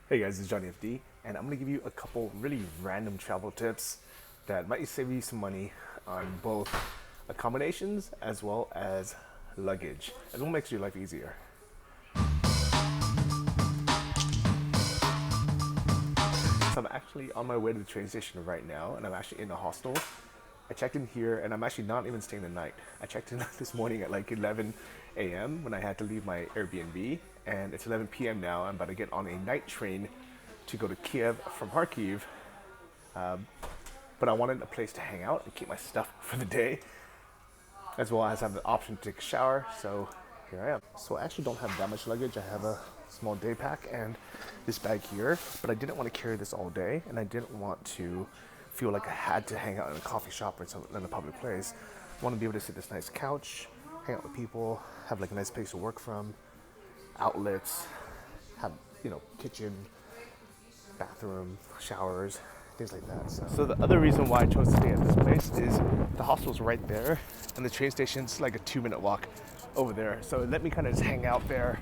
Hey guys, it's Johnny FD, and I'm going to give you a couple really random travel tips that might save you some money on both accommodations as well as luggage, as well makes your life easier. So I'm actually on my way to the train station right now, and I'm actually in a hostel. I checked in here, and I'm actually not even staying the night. I checked in this morning at like 11 a.m. when I had to leave my Airbnb, and it's 11 p.m. now. I'm about to get on a night train to go to Kiev from Kharkiv. But I wanted a place to hang out and keep my stuff for the day, as well as have the option to take a shower. So here I am. So I actually don't have that much luggage. I have a small day pack and this bag here, but I didn't want to carry this all day, and I didn't want to feel like I had to hang out in a coffee shop or something in a public place. I want to be able to sit this nice couch, hang out with people, have like a nice place to work from, outlets, have kitchen, bathroom, showers, things like that. So the other reason why I chose to stay at this place is the hostel's right there, and the train station's like a 2-minute walk over there. So it let me kind of just hang out there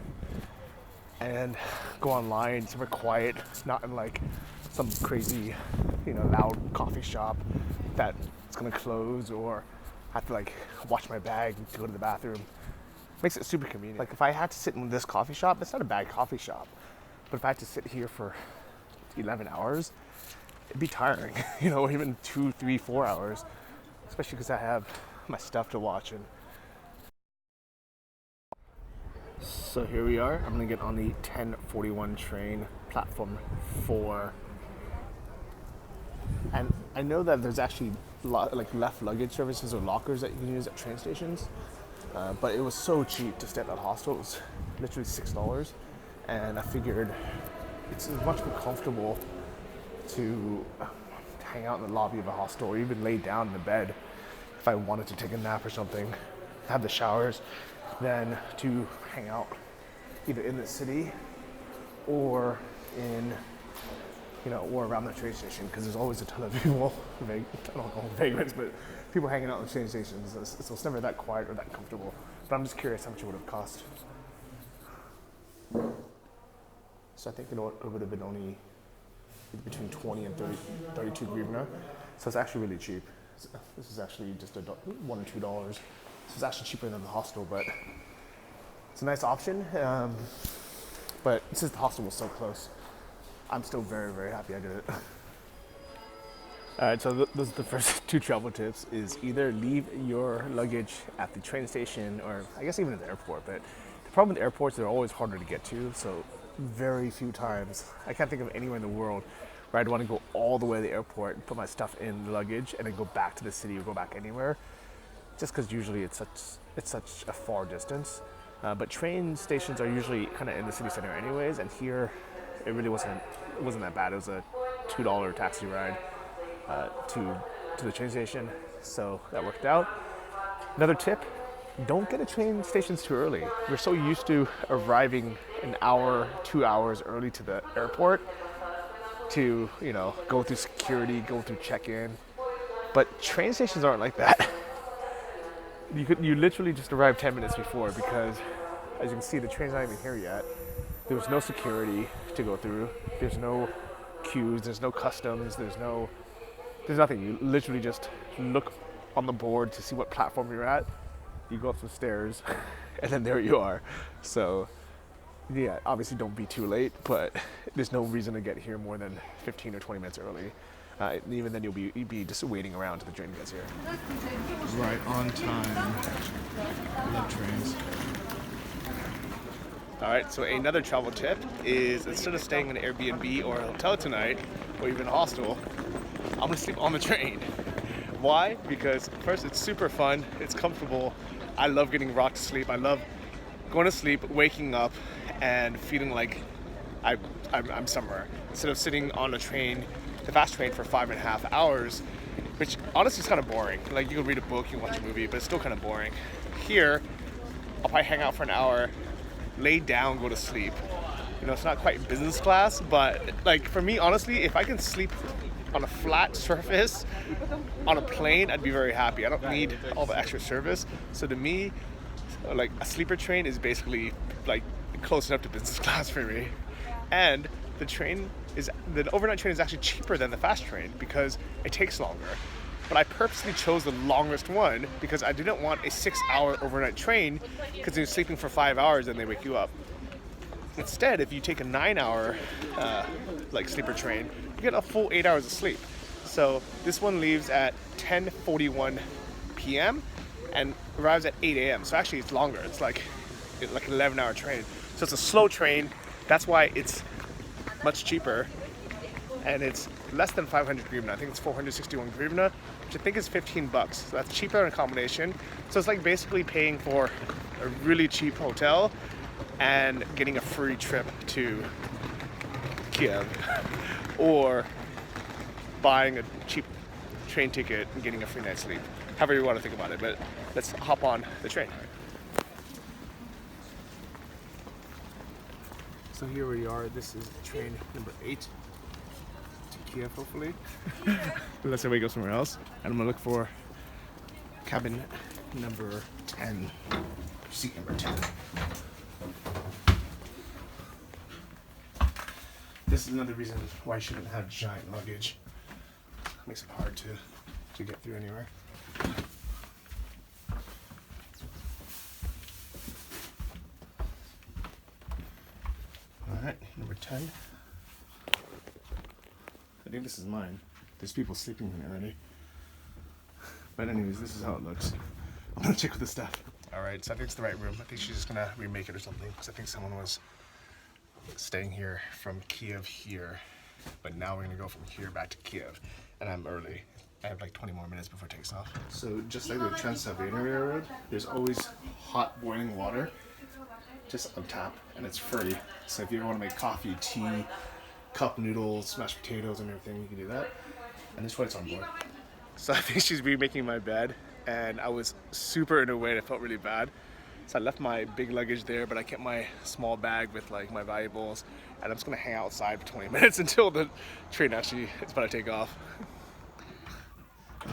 and go online, somewhere quiet, not in like some crazy, loud coffee shop that's gonna close, or have to like watch my bag to go to the bathroom. Makes it super convenient. Like if I had to sit in this coffee shop, it's not a bad coffee shop, but if I had to sit here for 11 hours, it'd be tiring, or even 2, 3, 4 hours, especially because I have my stuff to watch. And so here we are. I'm gonna get on the 10:41 train, platform 4. And I know that there's actually like left luggage services or lockers that you can use at train stations, but it was so cheap to stay at that hostel. It was literally $6, and I figured it's much more comfortable to hang out in the lobby of a hostel, or even lay down in the bed if I wanted to take a nap or something, have the showers, than to hang out either in the city or in or around the train station, because there's always a ton of people, I don't know, vagrants, but people hanging out in the train stations. So it's never that quiet or that comfortable. But I'm just curious how much it would have cost. So I think it would have been only between 20 and 32 hryvnia. So it's actually really cheap. This is actually just $1 or $2. So it's actually cheaper than the hostel, but it's a nice option. But since the hostel was so close, I'm still very, very happy I did it. All right, so those are the first 2 travel tips. Is either leave your luggage at the train station, or I guess even at the airport. But the problem with the airports, they're always harder to get to. So very few times, I can't think of anywhere in the world where I'd want to go all the way to the airport and put my stuff in the luggage and then go back to the city or go back anywhere, just because usually it's such a far distance. But train stations are usually kind of in the city center anyways, and here it really wasn't that bad. It was a $2 taxi ride to the train station, so that worked out. Another tip: don't get to train stations too early. We're so used to arriving an hour, 2 hours early to the airport to go through security, go through check-in. But train stations aren't like that. You literally just arrive 10 minutes before, because as you can see, the train's not even here yet. There was no security to go through. There's no queues. There's no customs. There's nothing. You literally just look on the board to see what platform you're at. You go up some stairs, and then there you are. So, yeah, obviously don't be too late, but there's no reason to get here more than 15 or 20 minutes early. Even then, you'll be just waiting around till the train gets here. Right on time. Love trains. All right, so another travel tip is, instead of staying in an Airbnb or a hotel tonight, or even a hostel, I'm gonna sleep on the train. Why? Because first, it's super fun, it's comfortable. I love getting rocked to sleep. I love going to sleep, waking up, and feeling like I'm somewhere. Instead of sitting on a train, the fast train, for 5.5 hours, which honestly is kind of boring. Like, you can read a book, you can watch a movie, but it's still kind of boring. Here, I'll probably hang out for an hour, lay down, go to sleep. It's not quite business class, but like for me, honestly, if I can sleep on a flat surface on a plane, I'd be very happy. I don't need all the extra service. So to me, like, a sleeper train is basically like close enough to business class for me. And the overnight train is actually cheaper than the fast train because it takes longer. But I purposely chose the longest one because I didn't want a 6-hour overnight train because you're sleeping for 5 hours and they wake you up. Instead, if you take a 9-hour like sleeper train, you get a full 8 hours of sleep. So this one leaves at 10:41 p.m. and arrives at 8 a.m. So actually, it's longer. It's like an 11-hour train. So it's a slow train. That's why it's much cheaper, and it's less than 500 hryvnia. I think it's 461 hryvnia, which I think is $15. So that's cheaper in a combination. So it's like basically paying for a really cheap hotel and getting a free trip to Kiev, or buying a cheap train ticket and getting a free night's sleep. However you want to think about it, but let's hop on the train. So here we are. This is train number 8 to Kiev, hopefully. Unless everybody goes somewhere else. And I'm gonna look for cabin number 10. Seat number 10. This is another reason why you shouldn't have giant luggage. Makes it hard to get through anywhere. Alright, number 10. I think this is mine. There's people sleeping in it already. But anyways, this is how it looks. I'm gonna check with the stuff. Alright, so I think it's the right room. I think she's just gonna remake it or something, because I think someone was staying here from Kiev here. But now we're gonna go from here back to Kiev. And I'm early. I have like 20 more minutes before it takes off. So just like the Trans-Siberian Railroad, there's always hot boiling water just on tap, and it's free. So if you ever want to make coffee, tea, cup noodles, mashed potatoes and everything, you can do that. And that's why it's on board. So I think she's remaking my bed, and I was super in a way. I felt really bad. So I left my big luggage there, but I kept my small bag with like my valuables, and I'm just gonna hang outside for 20 minutes until the train actually is about to take off.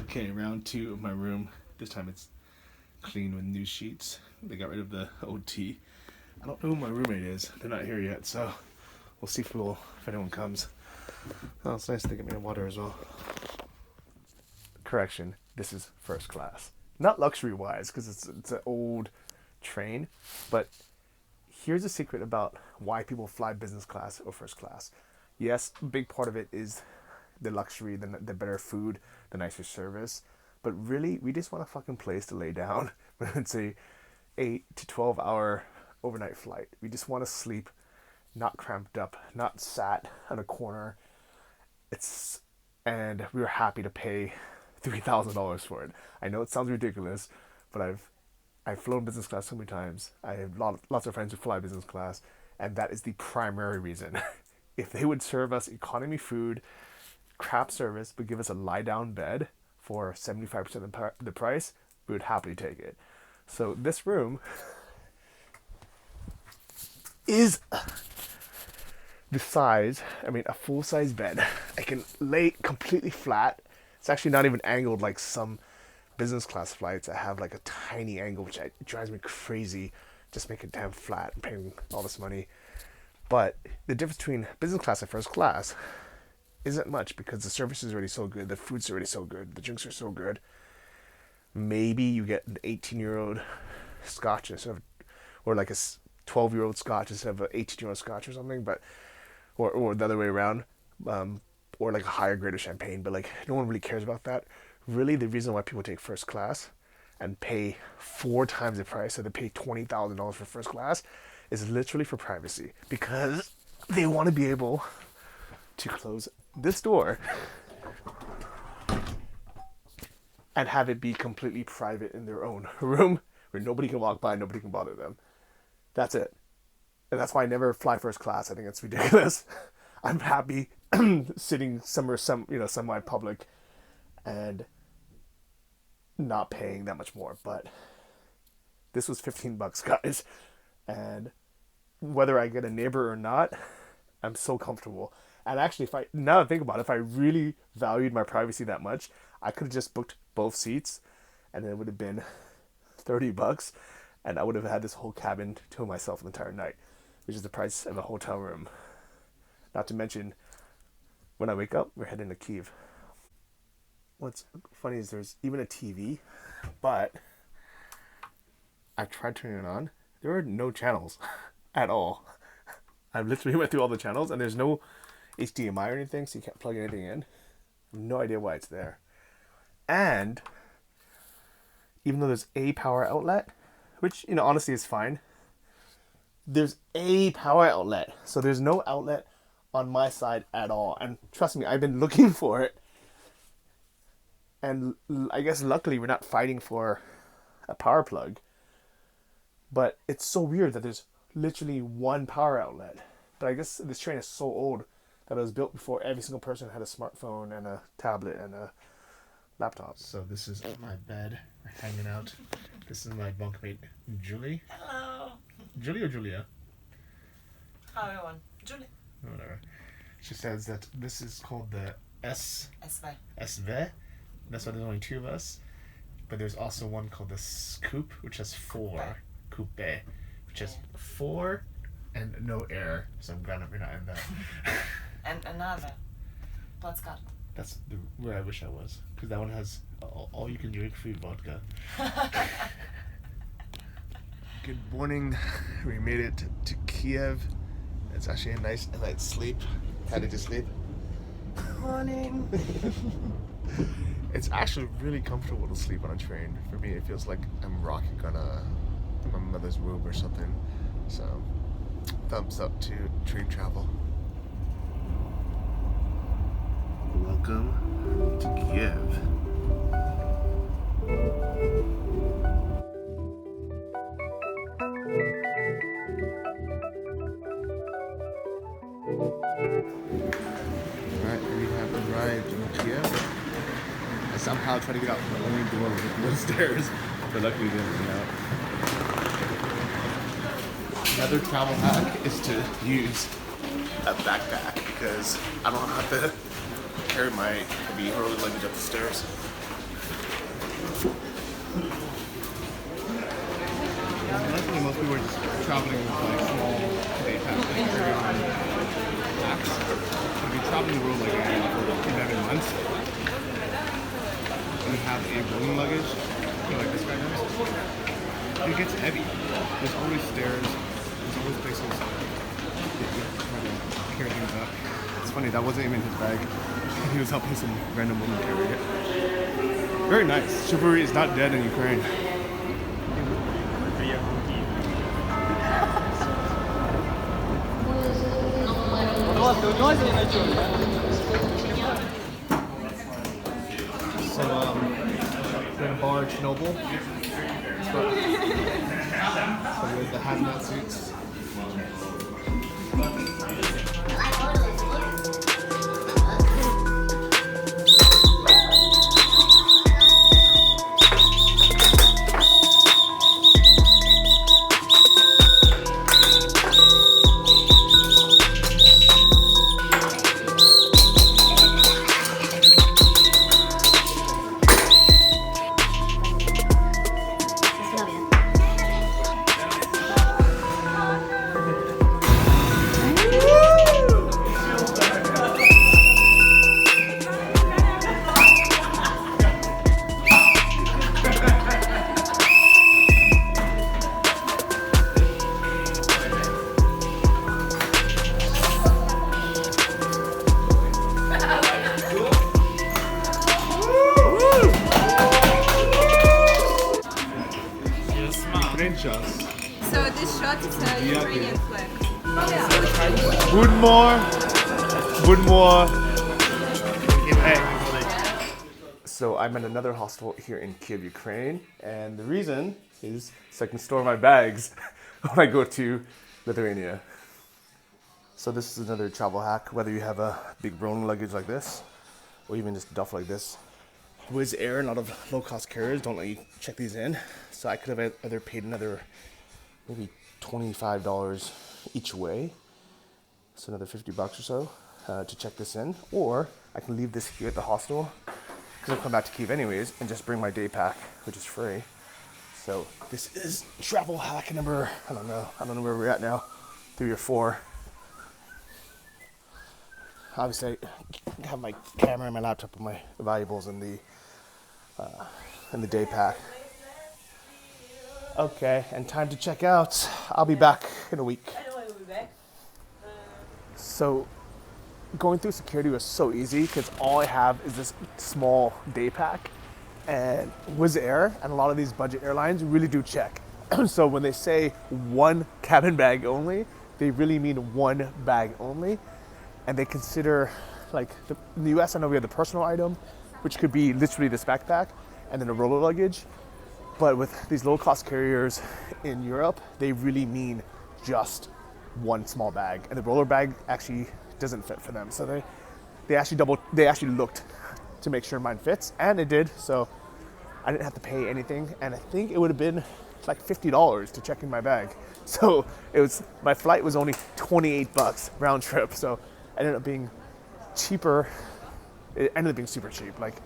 Okay, round 2 of my room. This time it's clean with new sheets. They got rid of the OT. I don't know who my roommate is. They're not here yet, so we'll see if anyone comes. Oh, it's nice to get me water as well. Correction, this is first class. Not luxury-wise, because it's an old train, but here's a secret about why people fly business class or first class. Yes, a big part of it is the luxury, the better food, the nicer service, but really, we just want a fucking place to lay down when it's a 8 to 12 hour overnight flight. We just want to sleep, not cramped up, not sat on a corner. And we were happy to pay $3,000 for it. I know it sounds ridiculous, but I've flown business class so many times. I have lots of friends who fly business class, and that is the primary reason. If they would serve us economy food, crap service, but give us a lie-down bed for 75% of the price, we would happily take it. So this room is the size, a full-size bed. I can lay completely flat. It's actually not even angled like some business class flights. I have like a tiny angle, which drives me crazy. Just make it damn flat and paying all this money. But the difference between business class and first class isn't much, because the service is already so good, the food's already so good, the drinks are so good. Maybe you get an 18-year-old scotch instead of, or like a 12-year-old scotch instead of an 18-year-old scotch or something, but or the other way around, or like a higher grade of champagne. But like, no one really cares about that. Really, the reason why people take first class and pay 4 times the price, so they pay $20,000 for first class, is literally for privacy, because they want to be able to close this door and have it be completely private in their own room where nobody can walk by, nobody can bother them. That's it. And that's why I never fly first class. I think it's ridiculous. I'm happy sitting somewhere, semi-public and not paying that much more. But this was $15, guys. And whether I get a neighbor or not, I'm so comfortable. And actually, now that I think about it, if I really valued my privacy that much, I could have just booked both seats, and it would have been $30, and I would have had this whole cabin to myself the entire night, which is the price of a hotel room Not to mention, when I wake up, we're heading to Kiev. What's funny is there's even a TV, but I tried turning it on. There are no channels at all. I literally went through all the channels, and there's no HDMI or anything, so you can't plug anything in. I have no idea why it's there. And even though there's a power outlet, which, you know, honestly is fine, there's a power outlet. So there's no outlet on my side at all. And trust me, I've been looking for it. And I guess luckily we're not fighting for a power plug. But it's so weird that there's literally one power outlet. But I guess this train is so old that it was built before every single person had a smartphone and a tablet and a laptop. So this is my bed. We're hanging out. This is my bunkmate, Julie. Hello. Julie or Julia? How are you on? Julie. Whatever. She says that this is called the SV. SV. That's why there's only 2 of us. But there's also one called the Scoop, which has 4. Coupe, which has 4 and no air. So I'm glad that we're not in that. And another. Platzkart. That's where I wish I was. Because that one has all you can drink free vodka. Good morning. We made it to Kiev. It's actually a nice night's sleep. How did you sleep? Morning. It's actually really comfortable to sleep on a train. For me, it feels like I'm rocking on my mother's womb or something. So, thumbs up to train travel. Welcome to Kiev. Alright, we have arrived in Kiev. I somehow tried to get out the only door with no stairs, but luckily it didn't get out. Another travel hack is to use a backpack because I don't have to carry my heavy hurley luggage up the stairs. Luckily, most people are just traveling with like small backpacks, like carry-on packs. If you travel the world like I for 11 months, and you have a rolling luggage, you know, like this guy does, it gets heavy. There's always stairs. There's always places to carry things up. It's funny, that wasn't even his bag. He was helping some random woman carry it. Very nice. Chivalry is not dead in Ukraine. So, we're in a bar, Chernobyl. So there's the hazmat suits. So this shot is a Ukrainian flag. Good more. Hey. So I'm at another hostel here in Kiev, Ukraine, and the reason is so I can store my bags when I go to Lithuania. So this is another travel hack, whether you have a big rolling luggage like this, or even just duff like this. Wizz Air and a lot of low-cost carriers don't let you check these in, so I could have either paid another maybe $25 each way, so another $50 or so to check this in, or I can leave this here at the hostel because I'll come back to Kiev anyways and just bring my day pack, which is free. So this is travel hack number, I don't know where we're at now, 3 or 4. obviously I have my camera and my laptop and my valuables in the day pack. Okay, and time to check out. I'll be back in a week. I know I will be back. So going through security was so easy because all I have is this small day pack and Wizz Air and a lot of these budget airlines really do check. So when they say one cabin bag only, they really mean one bag only. And they consider, like in the US, I know we have the personal item, which could be literally this backpack and then a roller luggage. But with these low cost carriers in Europe, they really mean just one small bag. And the roller bag actually doesn't fit for them. So they actually looked to make sure mine fits, and it did. So I didn't have to pay anything. And I think it would have been like $50 to check in my bag. So my flight was only $28 round trip. So it ended up being cheaper. It ended up being super cheap. Like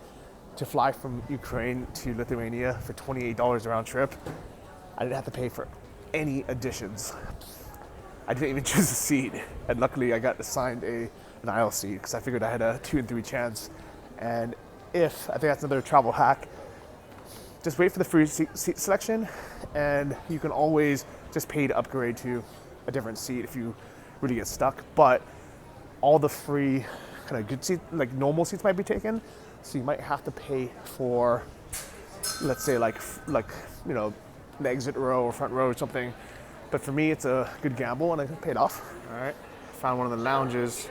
to fly from Ukraine to Lithuania for $28 round trip, I didn't have to pay for any additions. I didn't even choose a seat, and luckily I got assigned an aisle seat because I figured I had a 2 in 3 chance. And I think that's another travel hack, just wait for the free seat selection, and you can always just pay to upgrade to a different seat if you really get stuck. But all the free kind of good seats, like normal seats, might be taken, so you might have to pay for, let's say like you know, the exit row or front row or something. But for me, it's a good gamble, and I paid off. All right, found one of the lounges.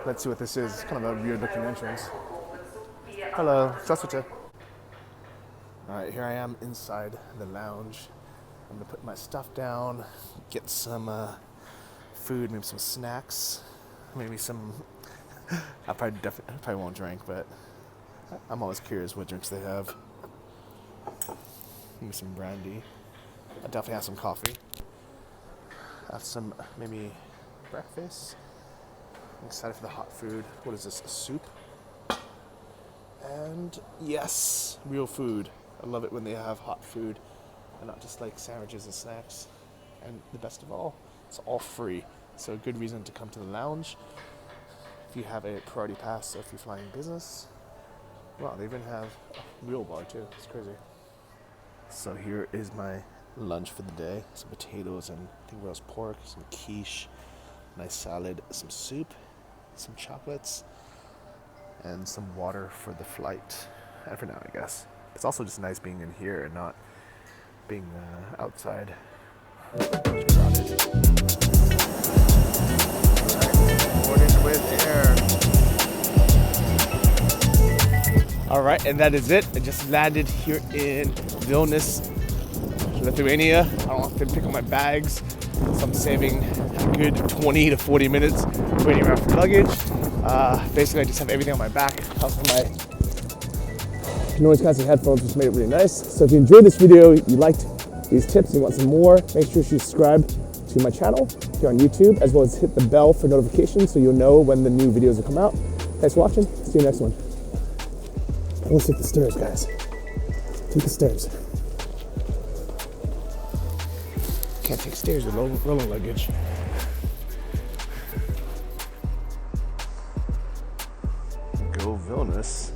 Let's see what this is. It's kind of a weird looking entrance. Hello, здравствуйте. All right, here I am inside the lounge. I'm gonna put my stuff down, get some food, maybe some snacks, maybe some. I probably won't drink, but I'm always curious what drinks they have. Maybe some brandy. I definitely have some coffee. Have some maybe breakfast. I'm excited for the hot food. What is this? A soup? And yes, real food. I love it when they have hot food and not just like sandwiches and snacks. And the best of all, it's all free. So a good reason to come to the lounge. If you have a priority pass, so if you're flying business. Wow, they even have a real bar too. It's crazy. So here is my lunch for the day. Some potatoes and I think roast pork, some quiche, nice salad, some soup, some chocolates, and some water for the flight. And for now, I guess. It's also just nice being in here and not being outside. Morning with air. All right, and that is it. I just landed here in Vilnius, Lithuania. I don't have to pick up my bags, so I'm saving a good 20 to 40 minutes waiting around for luggage. Basically, I just have everything on my back. Also my noise canceling headphones, which made it really nice. So if you enjoyed this video, you liked these tips, and you want some more, make sure you subscribe to my channel here on YouTube, as well as hit the bell for notifications so you'll know when the new videos will come out. Thanks for watching. See you next one. Let's take the stairs, guys. Take the stairs. Can't take stairs with rolling luggage. Go Vilnius.